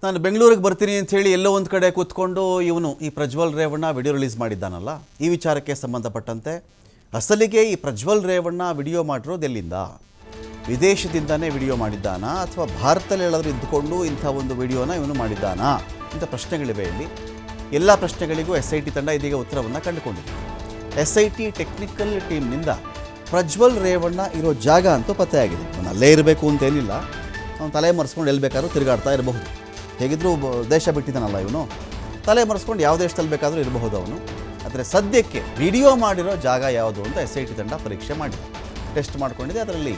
ನಾನು ಬೆಂಗಳೂರಿಗೆ ಬರ್ತೀನಿ ಅಂತ ಹೇಳಿ ಎಲ್ಲೋ ಒಂದು ಕಡೆ ಕೂತ್ಕೊಂಡು ಇವನು ಈ ಪ್ರಜ್ವಲ್ ರೇವಣ್ಣ ವಿಡಿಯೋ ರಿಲೀಸ್ ಮಾಡಿದ್ದಾನಲ್ಲ, ಈ ವಿಚಾರಕ್ಕೆ ಸಂಬಂಧಪಟ್ಟಂತೆ ಅಸಲಿಗೆ ಈ ಪ್ರಜ್ವಲ್ ರೇವಣ್ಣ ವಿಡಿಯೋ ಮಾಡಿರೋದು ಎಲ್ಲಿಂದ? ವಿದೇಶದಿಂದನೇ ವಿಡಿಯೋ ಮಾಡಿದ್ದಾನಾ ಅಥವಾ ಭಾರತದಲ್ಲಿ ಎಲ್ಲಾದರೂ ಇದ್ದುಕೊಂಡು ಇಂಥ ಒಂದು ವಿಡಿಯೋನ ಇವನು ಮಾಡಿದ್ದಾನಾ ಇಂಥ ಪ್ರಶ್ನೆಗಳಿವೆ. ಇಲ್ಲಿ ಎಲ್ಲ ಪ್ರಶ್ನೆಗಳಿಗೂ SIT ತಂಡ ಇದೀಗ ಉತ್ತರವನ್ನು ಕಂಡುಕೊಂಡಿದೆ. SIT ಟೆಕ್ನಿಕಲ್ ಟೀಮ್ನಿಂದ ಪ್ರಜ್ವಲ್ ರೇವಣ್ಣ ಇರೋ ಜಾಗ ಅಂತೂ ಪತ್ತೆಯಾಗಿದೆ. ಅವನು ಅಲ್ಲೇ ಇರಬೇಕು ಅಂತೇನಿಲ್ಲ, ಅವನು ತಲೆ ಮರೆಸ್ಕೊಂಡು ಎಲ್ಲಿ ಬೇಕಾದ್ರೂ ತಿರುಗಾಡ್ತಾ ಇರಬಹುದು. ಹೇಗಿದ್ದರೂ ದೇಶ ಬಿಟ್ಟಿದ್ದಾನಲ್ಲ ಇವನು, ತಲೆ ಮರೆಸ್ಕೊಂಡು ಯಾವ ದೇಶದಲ್ಲಿ ಬೇಕಾದರೂ ಇರಬಹುದು ಅವನು. ಆದರೆ ಸದ್ಯಕ್ಕೆ ವಿಡಿಯೋ ಮಾಡಿರೋ ಜಾಗ ಯಾವುದು ಅಂತ SIT ತಂಡ ಪರೀಕ್ಷೆ ಮಾಡಿದೆ, ಟೆಸ್ಟ್ ಮಾಡಿಕೊಂಡಿದೆ. ಅದರಲ್ಲಿ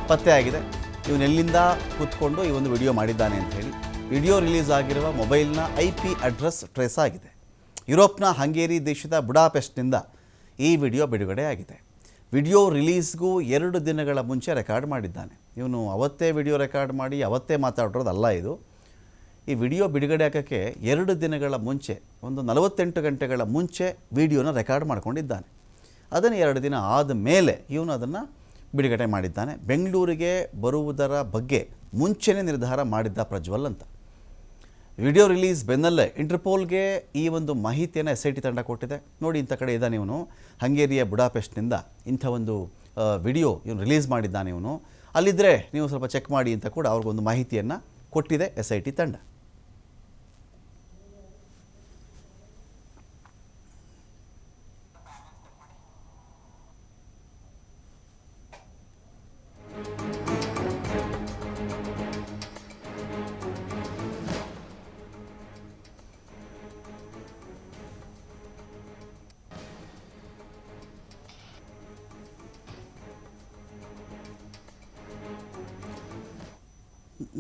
ಪತ್ತೆ ಆಗಿದೆ ಇವನೆಲ್ಲಿಂದ ಕೂತ್ಕೊಂಡು ಈ ಒಂದು ವಿಡಿಯೋ ಮಾಡಿದ್ದಾನೆ ಅಂತ ಹೇಳಿ. ವಿಡಿಯೋ ರಿಲೀಸ್ ಆಗಿರುವ ಮೊಬೈಲ್ನ IP ಅಡ್ರೆಸ್ ಟ್ರೇಸ್ ಆಗಿದೆ. ಯುರೋಪ್ನ ಹಂಗೇರಿ ದೇಶದ ಬುಡಾಪೆಸ್ಟ್ನಿಂದ ಈ ವಿಡಿಯೋ ಬಿಡುಗಡೆ ಆಗಿದೆ. ವಿಡಿಯೋ ರಿಲೀಸ್ಗೂ 2 ದಿನಗಳ ಮುಂಚೆ ರೆಕಾರ್ಡ್ ಮಾಡಿದ್ದಾನೆ ಇವನು. ಅವತ್ತೇ ವಿಡಿಯೋ ರೆಕಾರ್ಡ್ ಮಾಡಿ ಅವತ್ತೇ ಮಾತಾಡಿರೋದಲ್ಲ ಇದು. ಈ ವಿಡಿಯೋ ಬಿಡುಗಡೆ ಆಗೋಕ್ಕೆ 2 ದಿನಗಳ ಮುಂಚೆ, ಒಂದು 48 ಗಂಟೆಗಳ ಮುಂಚೆ ವಿಡಿಯೋನ ರೆಕಾರ್ಡ್ ಮಾಡ್ಕೊಂಡಿದ್ದಾನೆ. ಅದನ್ನು 2 ದಿನ ಆದ ಮೇಲೆ ಇವನು ಅದನ್ನು ಬಿಡುಗಡೆ ಮಾಡಿದ್ದಾನೆ. ಬೆಂಗಳೂರಿಗೆ ಬರುವುದರ ಬಗ್ಗೆ ಮುಂಚೆನೇ ನಿರ್ಧಾರ ಮಾಡಿದ್ದ ಪ್ರಜ್ವಲ್ ಅಂತ. ವಿಡಿಯೋ ರಿಲೀಸ್ ಬೆನ್ನಲ್ಲೇ ಇಂಟರ್ಪೋಲ್ಗೆ ಈ ಒಂದು ಮಾಹಿತಿಯನ್ನು SIT ತಂಡ ಕೊಟ್ಟಿದೆ. ನೋಡಿ, ಇಂಥ ಕಡೆ ಇದ್ದಾನೆ ಇವನು, ಹಂಗೇರಿಯ ಬುಡಾಪೆಸ್ಟ್ನಿಂದ ಇಂಥ ಒಂದು ವಿಡಿಯೋ ಇವನು ರಿಲೀಸ್ ಮಾಡಿದ್ದಾನೆ ಇವನು, ಅಲ್ಲಿದ್ದರೆ ನೀವು ಸ್ವಲ್ಪ ಚೆಕ್ ಮಾಡಿ ಅಂತ ಕೂಡ ಅವ್ರಿಗೊಂದು ಮಾಹಿತಿಯನ್ನು ಕೊಟ್ಟಿದೆ SIT ತಂಡ.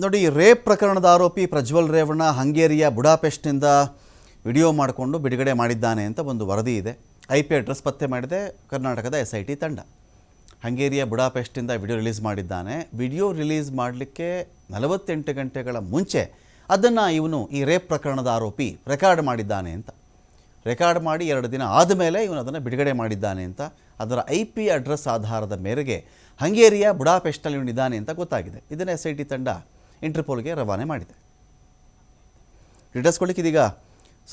ನೋಡಿ, ರೇಪ್ ಪ್ರಕರಣದ ಆರೋಪಿ ಪ್ರಜ್ವಲ್ ರೇವಣ್ಣ ಹಂಗೇರಿಯ ಬುಡಾಪೆಸ್ಟ್ನಿಂದ ವಿಡಿಯೋ ಮಾಡಿಕೊಂಡು ಬಿಡುಗಡೆ ಮಾಡಿದ್ದಾನೆ ಅಂತ ಒಂದು ವರದಿ ಇದೆ. IP ಅಡ್ರೆಸ್ ಪತ್ತೆ ಮಾಡಿದೆ ಕರ್ನಾಟಕದ SIT ತಂಡ. ಹಂಗೇರಿಯ ಬುಡಾಪೆಸ್ಟ್ನಿಂದ ವಿಡಿಯೋ ರಿಲೀಸ್ ಮಾಡಿದ್ದಾನೆ. ವಿಡಿಯೋ ರಿಲೀಸ್ ಮಾಡಲಿಕ್ಕೆ 48 ಗಂಟೆಗಳ ಮುಂಚೆ ಅದನ್ನು ಇವನು, ಈ ರೇಪ್ ಪ್ರಕರಣದ ಆರೋಪಿ, ರೆಕಾರ್ಡ್ ಮಾಡಿದ್ದಾನೆ ಅಂತ. ರೆಕಾರ್ಡ್ ಮಾಡಿ 2 ದಿನ ಆದಮೇಲೆ ಇವನು ಅದನ್ನು ಬಿಡುಗಡೆ ಮಾಡಿದ್ದಾನೆ ಅಂತ. ಅದರ IP ಅಡ್ರೆಸ್ ಆಧಾರದ ಮೇರೆಗೆ ಹಂಗೇರಿಯ ಬುಡಾಪೆಸ್ಟ್ನಲ್ಲಿ ಇವನಿದ್ದಾನೆ ಅಂತ ಗೊತ್ತಾಗಿದೆ. ಇದನ್ನು SIT ತಂಡ ಇಂಟರ್ಪೋಲ್ಗೆ ರವಾನೆ ಮಾಡಿದೆ. ಡೀಟೇಲ್ಸ್ ಕೊಡಲಿಕ್ಕೆ ಇದೀಗ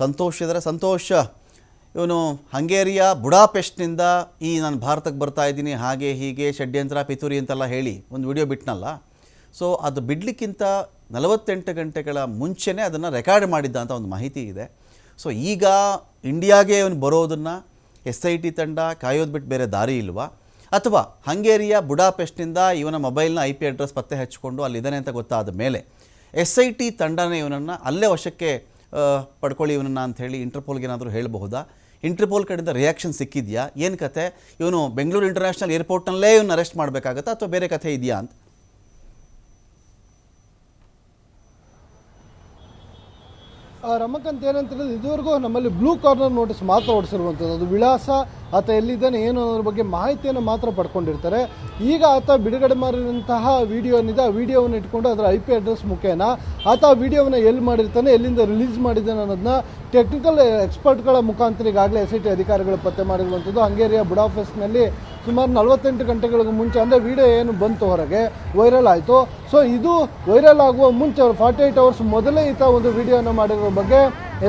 ಸಂತೋಷ್ ಇದ್ದಾರೆ. ಸಂತೋಷ್, ಇವನು ಹಂಗೇರಿಯ ಬುಡಾಪೆಸ್ಟ್ನಿಂದ ನಾನು ಭಾರತಕ್ಕೆ ಬರ್ತಾ ಇದ್ದೀನಿ, ಹಾಗೆ ಹೀಗೆ ಷಡ್ಯಂತ್ರ ಪಿತೂರಿ ಅಂತೆಲ್ಲ ಹೇಳಿ ಒಂದು ವಿಡಿಯೋ ಬಿಟ್ಟನಲ್ಲ, ಸೊ ಅದು ಬಿಡಲಿಕ್ಕಿಂತ 48 ಗಂಟೆಗಳ ಮುಂಚೆನೇ ಅದನ್ನು ರೆಕಾರ್ಡ್ ಮಾಡಿದ್ದ ಅಂತ ಒಂದು ಮಾಹಿತಿ ಇದೆ. ಸೊ ಈಗ ಇಂಡಿಯಾಗೆ ಇವನು ಬರೋದನ್ನು SIT ತಂಡ ಕಾಯೋದು ಬಿಟ್ಟು ಬೇರೆ ದಾರಿ ಇಲ್ವಾ, ಅಥವಾ ಹಂಗೇರಿಯ ಬುಡಾಪೆಸ್ಟ್ನಿಂದ ಇವನ ಮೊಬೈಲ್ನ IP ಅಡ್ರೆಸ್ ಪತ್ತೆ ಹಚ್ಚಿಕೊಂಡು ಅಲ್ಲಿದ್ದಾನೆ ಅಂತ ಗೊತ್ತಾದ ಮೇಲೆ SIT ತಂಡನೇ ಇವನನ್ನು ಅಲ್ಲೇ ವಶಕ್ಕೆ ಪಡ್ಕೊಳ್ಳಿ ಇವನನ್ನು ಅಂಥೇಳಿ ಇಂಟರ್ಪೋಲ್ಗೆ ಏನಾದರೂ ಹೇಳಬಹುದಾ? ಇಂಟರ್ಪೋಲ್ ಕಡೆಯಿಂದ ರಿಯಾಕ್ಷನ್ ಸಿಕ್ಕಿದೆಯಾ? ಏನು ಕತೆ? ಇವನು ಬೆಂಗಳೂರು ಇಂಟರ್ನ್ಯಾಷನಲ್ ಏರ್ಪೋರ್ಟ್ನಲ್ಲೇ ಇವನು ಅರೆಸ್ಟ್ ಮಾಡಬೇಕಾಗತ್ತಾ ಅಥವಾ ಬೇರೆ ಕಥೆ ಇದೆಯಾ ಅಂತ? ರಮಕಾಂತ್, ಏನಂತ ಹೇಳಿದ್ರೆ ಇದುವರೆಗೂ ನಮ್ಮಲ್ಲಿ ಬ್ಲೂ ಕಾರ್ನರ್ ನೋಟಿಸ್ ಮಾತ್ರ ಹೊಡಿಸಿರುವಂಥದ್ದು. ಅದು ವಿಳಾಸ, ಆತ ಎಲ್ಲಿದ್ದಾನೆ ಏನು ಅನ್ನೋದ್ರ ಬಗ್ಗೆ ಮಾಹಿತಿಯನ್ನು ಮಾತ್ರ ಪಡ್ಕೊಂಡಿರ್ತಾರೆ. ಈಗ ಆತ ಬಿಡುಗಡೆ ಮಾಡಿರುವಂತಹ ವಿಡಿಯೋ ಏನಿದೆ, ಆ ವಿಡಿಯೋವನ್ನು ಇಟ್ಕೊಂಡು ಅದರ IP ಅಡ್ರೆಸ್ ಮುಖೇನ ಆತ ಆ ವಿಡಿಯೋವನ್ನು ಎಲ್ಲಿ ಮಾಡಿರ್ತಾನೆ, ಎಲ್ಲಿಂದ ರಿಲೀಸ್ ಮಾಡಿದ್ದಾನೆ ಅನ್ನೋದನ್ನ ಟೆಕ್ನಿಕಲ್ ಎಕ್ಸ್ಪರ್ಟ್ಗಳ ಮುಖಾಂತರ ಈಗಾಗಲೇ SIT ಅಧಿಕಾರಿಗಳು ಪತ್ತೆ ಮಾಡಿರುವಂಥದ್ದು. ಹಂಗೇರಿಯ ಬುಡಾಪೆಸ್ಟ್ನಲ್ಲಿ ಸುಮಾರು 48 ಗಂಟೆಗಳಿಗೆ ಮುಂಚೆ, ಅಂದರೆ ವಿಡಿಯೋ ಏನು ಬಂತು ಹೊರಗೆ ವೈರಲ್ ಆಯಿತು, ಸೊ ಇದು ವೈರಲ್ ಆಗುವ ಮುಂಚೆ 48 ಅವರ್ಸ್ ಮೊದಲೇ ಈತ ಒಂದು ವಿಡಿಯೋನ ಮಾಡಿರೋ ಬಗ್ಗೆ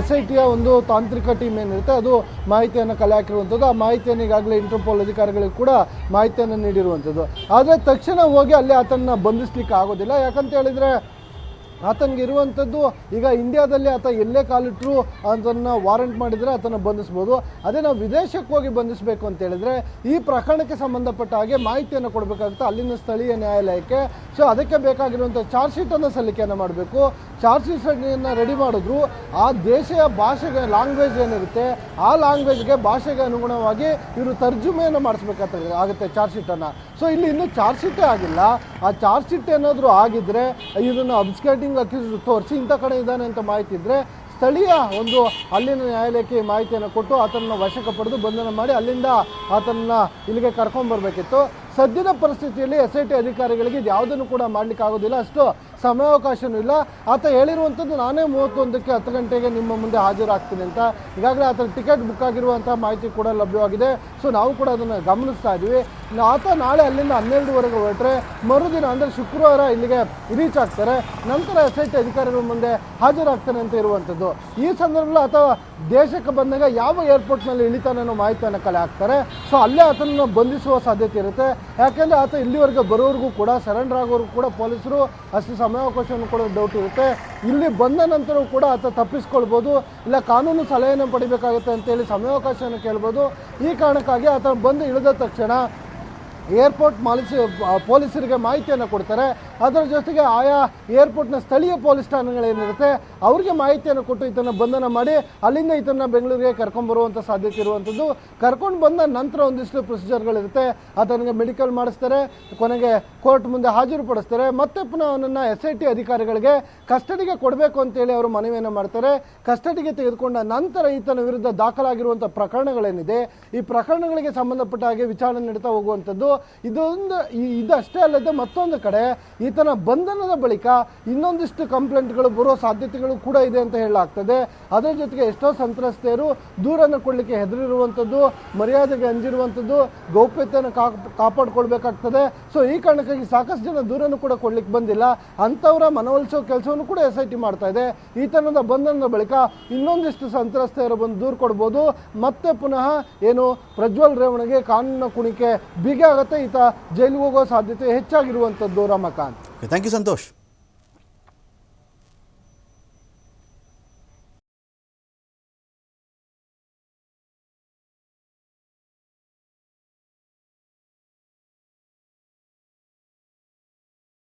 SITಯ ಒಂದು ತಾಂತ್ರಿಕ ಟೀಮ್ ಏನಿರುತ್ತೆ ಅದು ಮಾಹಿತಿಯನ್ನು ಕಲೆ ಹಾಕಿರುವಂಥದ್ದು. ಆ ಮಾಹಿತಿಯನ್ನು ಈಗಾಗಲೇ ಇಂಟರ್ಪೋಲ್ ಅಧಿಕಾರಿಗಳಿಗೆ ಕೂಡ ಮಾಹಿತಿಯನ್ನು ನೀಡಿರುವಂಥದ್ದು. ಆದರೆ ತಕ್ಷಣ ಹೋಗಿ ಅಲ್ಲಿ ಆತನ ಬಂಧಿಸಲಿಕ್ಕೆ ಆಗೋದಿಲ್ಲ. ಯಾಕಂತ ಹೇಳಿದರೆ ಆತನಿಗೆ ಇರುವಂಥದ್ದು ಈಗ ಇಂಡಿಯಾದಲ್ಲಿ ಆತ ಎಲ್ಲೇ ಕಾಲಿಟ್ಟರು ಅದನ್ನು ವಾರಂಟ್ ಮಾಡಿದರೆ ಆತನ ಬಂಧಿಸ್ಬೋದು. ಅದೇ ನಾವು ವಿದೇಶಕ್ಕೆ ಹೋಗಿ ಬಂಧಿಸಬೇಕು ಅಂತ ಹೇಳಿದರೆ ಈ ಪ್ರಕರಣಕ್ಕೆ ಸಂಬಂಧಪಟ್ಟ ಹಾಗೆ ಮಾಹಿತಿಯನ್ನು ಕೊಡಬೇಕಾಗುತ್ತೆ ಅಲ್ಲಿನ ಸ್ಥಳೀಯ ನ್ಯಾಯಾಲಯಕ್ಕೆ. ಸೊ ಅದಕ್ಕೆ ಬೇಕಾಗಿರುವಂಥ ಚಾರ್ಜ್ ಶೀಟನ್ನು ಸಲ್ಲಿಕೆಯನ್ನು ಮಾಡಬೇಕು. ಚಾರ್ಜ್ ಶೀಟನ್ನು ರೆಡಿ ಮಾಡಿದ್ರು ಆ ದೇಶೀಯ ಭಾಷೆಗೆ, ಲ್ಯಾಂಗ್ವೇಜ್ ಏನಿರುತ್ತೆ ಆ ಲ್ಯಾಂಗ್ವೇಜ್ಗೆ, ಭಾಷೆಗೆ ಅನುಗುಣವಾಗಿ ಇವರು ತರ್ಜುಮೆಯನ್ನು ಮಾಡಿಸ್ಬೇಕಾಗುತ್ತೆ ಚಾರ್ಜ್ ಶೀಟನ್ನು. ಸೊ ಇಲ್ಲಿ ಇನ್ನೂ ಚಾರ್ಜ್ ಶೀಟೇ ಆಗಿಲ್ಲ. ಆ ಚಾರ್ಜ್ ಶೀಟ್ ಏನಾದರೂ ಆಗಿದ್ದರೆ ಇದನ್ನು ಅಬ್ಸ್ಕ್ಯಾಟಿಂಗ್ ಅಕ್ಯೂಸ್ ತೋರಿಸಿ ಇಂಥ ಕಡೆ ಇದ್ದಾನೆ ಅಂತ ಮಾಹಿತಿ ಇದ್ದರೆ ಸ್ಥಳೀಯ ಒಂದು ಅಲ್ಲಿನ ನ್ಯಾಯಾಲಯಕ್ಕೆ ಮಾಹಿತಿಯನ್ನು ಕೊಟ್ಟು ಆತನನ್ನು ವಶಕ್ಕೆ ಪಡೆದು ಬಂಧನ ಮಾಡಿ ಅಲ್ಲಿಂದ ಆತನನ್ನು ಇಲ್ಲಿಗೆ ಕರ್ಕೊಂಡ್ಬರ್ಬೇಕಿತ್ತು. ಸದ್ಯದ ಪರಿಸ್ಥಿತಿಯಲ್ಲಿ SIT ಅಧಿಕಾರಿಗಳಿಗೆ ಇದು ಯಾವುದನ್ನು ಕೂಡ ಮಾಡಲಿಕ್ಕೆ ಆಗೋದಿಲ್ಲ, ಅಷ್ಟು ಸಮಯಾವಕಾಶವೂ ಇಲ್ಲ. ಆತ ಹೇಳಿರುವಂಥದ್ದು ನಾನೇ 31ಕ್ಕೆ 10 ಗಂಟೆಗೆ ನಿಮ್ಮ ಮುಂದೆ ಹಾಜರಾಗ್ತೀನಿ ಅಂತ. ಈಗಾಗಲೇ ಆತನ ಟಿಕೆಟ್ ಬುಕ್ ಆಗಿರುವಂಥ ಮಾಹಿತಿ ಕೂಡ ಲಭ್ಯವಾಗಿದೆ. ಸೊ ನಾವು ಕೂಡ ಅದನ್ನು ಗಮನಿಸ್ತಾ ಇದ್ದೀವಿ. ಆತ ನಾಳೆ ಅಲ್ಲಿಂದ 12ವರೆಗೆ ಹೊರಟ್ರೆ ಮರುದಿನ ಅಂದರೆ ಶುಕ್ರವಾರ ಇಲ್ಲಿಗೆ ರೀಚ್ ಆಗ್ತಾರೆ. ನಂತರ SIT ಅಧಿಕಾರಿಗಳ ಮುಂದೆ ಹಾಜರಾಗ್ತಾನೆ ಅಂತ ಇರುವಂಥದ್ದು. ಈ ಸಂದರ್ಭದಲ್ಲಿ ಆತ ದೇಶಕ್ಕೆ ಬಂದಾಗ ಯಾವ ಏರ್ಪೋರ್ಟ್ನಲ್ಲಿ ಇಳಿತಾನೆ ಅನ್ನೋ ಮಾಹಿತಿಯನ್ನು ಕಲೆ ಹಾಕ್ತಾರೆ. ಸೊ ಅಲ್ಲೇ ಆತನನ್ನು ಬಂಧಿಸುವ ಸಾಧ್ಯತೆ ಇರುತ್ತೆ. ಯಾಕೆಂದರೆ ಆತ ಇಲ್ಲಿವರೆಗೆ ಬರೋರಿಗೂ ಕೂಡ ಸರೆಂಡರ್ ಆಗೋರ್ಗೂ ಕೂಡ ಪೊಲೀಸರು ಅಷ್ಟು ಸಮಯಾವಕಾಶವನ್ನು ಕೊಡೋ ಡೌಟ್ ಇರುತ್ತೆ. ಇಲ್ಲಿ ಬಂದ ನಂತರವೂ ಕೂಡ ಆತ ತಪ್ಪಿಸ್ಕೊಳ್ಬೋದು, ಇಲ್ಲ ಕಾನೂನು ಸಲಹೆಯನ್ನು ಪಡಿಬೇಕಾಗುತ್ತೆ ಅಂತೇಳಿ ಸಮಯಾವಕಾಶವನ್ನು ಕೇಳ್ಬೋದು. ಈ ಕಾರಣಕ್ಕಾಗಿ ಆತ ಬಂದು ಇಳಿದ ತಕ್ಷಣ ಏರ್ಪೋರ್ಟ್ ಪೊಲೀಸರಿಗೆ ಮಾಹಿತಿಯನ್ನು ಕೊಡ್ತಾರೆ. ಅದರ ಜೊತೆಗೆ ಆಯಾ ಏರ್ಪೋರ್ಟ್ನ ಸ್ಥಳೀಯ ಪೊಲೀಸ್ ಠಾಣೆಗಳೇನಿರುತ್ತೆ ಅವ್ರಿಗೆ ಮಾಹಿತಿಯನ್ನು ಕೊಟ್ಟು ಇದನ್ನು ಬಂಧನ ಮಾಡಿ ಅಲ್ಲಿಂದ ಇದನ್ನು ಬೆಂಗಳೂರಿಗೆ ಕರ್ಕೊಂಡ್ಬರುವಂಥ ಸಾಧ್ಯತೆ ಇರುವಂಥದ್ದು. ಕರ್ಕೊಂಡು ಬಂದ ನಂತರ ಒಂದಿಷ್ಟು ಪ್ರೊಸೀಜರ್ಗಳಿರುತ್ತೆ. ಆತನಿಗೆ ಮೆಡಿಕಲ್ ಮಾಡಿಸ್ತಾರೆ, ಕೊನೆಗೆ ಕೋರ್ಟ್ ಮುಂದೆ ಹಾಜರುಪಡಿಸ್ತಾರೆ. ಮತ್ತೆ ಪುನಃ ಅವನನ್ನು SIT ಅಧಿಕಾರಿಗಳಿಗೆ ಕಸ್ಟಡಿಗೆ ಕೊಡಬೇಕು ಅಂತೇಳಿ ಅವರು ಮನವಿಯನ್ನು ಮಾಡ್ತಾರೆ. ಕಸ್ಟಡಿಗೆ ತೆಗೆದುಕೊಂಡ ನಂತರ ಈತನ ವಿರುದ್ಧ ದಾಖಲಾಗಿರುವಂಥ ಪ್ರಕರಣಗಳೇನಿದೆ ಈ ಪ್ರಕರಣಗಳಿಗೆ ಸಂಬಂಧಪಟ್ಟ ಹಾಗೆ ವಿಚಾರಣೆ ನಡೀತಾ ಹೋಗುವಂಥದ್ದು. ಇದಷ್ಟೇ ಅಲ್ಲದೆ ಮತ್ತೊಂದು ಕಡೆ ಈತನ ಬಂಧನದ ಬಳಿಕ ಇನ್ನೊಂದಿಷ್ಟು ಕಂಪ್ಲೇಂಟ್ಗಳು ಬರೋ ಸಾಧ್ಯತೆಗಳು ಕೂಡ ಇದೆ ಅಂತ ಹೇಳಲಾಗ್ತದೆ. ಅದರ ಜೊತೆಗೆ ಎಷ್ಟೋ ಸಂತ್ರಸ್ತೆಯರು ದೂರನ್ನು ಕೊಡಲಿಕ್ಕೆ ಹೆದರಿರುವಂಥದ್ದು, ಮರ್ಯಾದೆಗೆ ಅಂಜಿರುವಂಥದ್ದು, ಗೌಪ್ಯತೆಯನ್ನು ಕಾಪಾಡಿಕೊಳ್ಬೇಕಾಗ್ತದೆ. ಸೊ ಈ ಕಾರಣಕ್ಕಾಗಿ ಸಾಕಷ್ಟು ಜನ ದೂರನ್ನು ಕೂಡ ಕೊಡ್ಲಿಕ್ಕೆ ಬಂದಿಲ್ಲ. ಅಂಥವರ ಮನವೊಲಿಸೋ ಕೆಲಸವನ್ನು ಕೂಡ SIT ಮಾಡ್ತಾ ಇದೆ. ಈತನದ ಬಂಧನದ ಬಳಿಕ ಇನ್ನೊಂದಿಷ್ಟು ಸಂತ್ರಸ್ತೆಯರು ಬಂದು ದೂರು ಕೊಡ್ಬೋದು. ಮತ್ತೆ ಪುನಃ ಏನು ಪ್ರಜ್ವಲ್ ರೇವಣ್ಣಗೆ ಕಾನೂನಿನ ಕುಣಿಕೆ ಬಿಗಿ ಆಗುತ್ತೆ. ಈತ ಜೈಲಿಗೆ ಹೋಗೋ ಸಾಧ್ಯತೆ ಹೆಚ್ಚಾಗಿರುವಂಥದ್ದು. Ramakant, thank you Santosh.